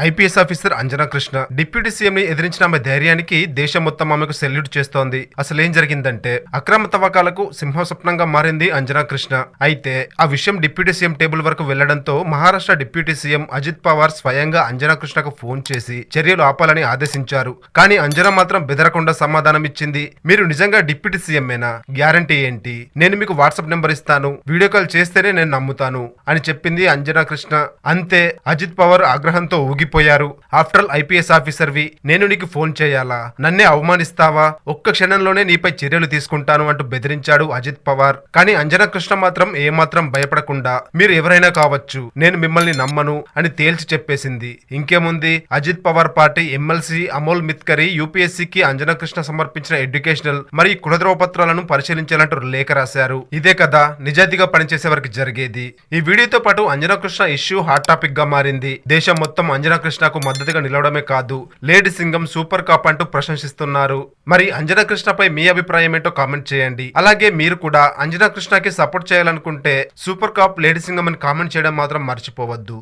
IPS officer Anjana Krishna deputy CM ని ఎదిరించిన ఆమె ధైర్యానికి దేశం మొత్తం ఆమెకు సెల్యూట్ చేస్తోంది. అసలేం జరిగిందంటే అక్రమ తవ్వకాలకు సింహస్వప్నంగా మారింది అంజనా కృష్ణ. అయితే ఆ విషయం డిప్యూటీ సీఎం టేబుల్ వరకు వెళ్లడంతో మహారాష్ట్ర డిప్యూటీ సీఎం అజిత్ పవార్ స్వయంగా అంజనా కృష్ణకు ఫోన్ చేసి చర్యలు ఆపాలని ఆదేశించారు. కానీ అంజనా మాత్రం బెదరకుండా సమాధానం ఇచ్చింది. మీరు నిజంగా డిప్యూటీ సీఎంఏనా? గ్యారంటీ ఏంటి? నేను మీకు వాట్సాప్ నెంబర్ ఇస్తాను, వీడియో కాల్ చేస్తేనే నేను నమ్ముతాను అని చెప్పింది అంజనా కృష్ణ. అంతే అజిత్ పవార్ ఆగ్రహంతో ఊగిపోయారు. ఆఫ్టర్ ఆల్ ఐపీఎస్ ఆఫీసర్ వి, నేను నీకు ఫోన్ చేయాలా? నన్నే అవమానిస్తావా? ఒక్క క్షణంలోనే నీపై చర్యలు తీసుకుంటాను అంటూ బెదిరించాడు అజిత్ పవార్. కానీ అంజనా కృష్ణ మాత్రం ఏమాత్రం భయపడకుండా మీరు ఎవరైనా కావచ్చు, నేను మిమ్మల్ని నమ్మను అని తేల్చి చెప్పేసింది. ఇంకేముంది, అజిత్ పవార్ పార్టీ ఎమ్మెల్సీ అమోల్ మిత్కరి యూపీఎస్సీకి అంజనా కృష్ణ సమర్పించిన ఎడ్యుకేషనల్ మరియు కులద్రోవ పత్రాలను పరిశీలించాలంటూ లేఖ రాశారు. ఇదే కదా నిజాయితీగా పనిచేసే వారికి జరిగేది. ఈ వీడియోతో పాటు Anjana Krishna issue hot topic గా మారింది. దేశం మొత్తం అంజనా కృష్ణకు మద్దతుగా నిలవడమే కాదు, లేడీ సింగం సూపర్ కాప్ అంటూ ప్రశంసిస్తున్నారు. మరి అంజనా కృష్ణపై మీ అభిప్రాయం ఏంటో కామెంట్ చేయండి. అలాగే మీరు కూడా అంజనా కృష్ణకి సపోర్ట్ చేయాలనుకుంటే సూపర్ కాప్ లేడీ సింగం అని కామెంట్ చేయడం మాత్రం మర్చిపోవద్దు.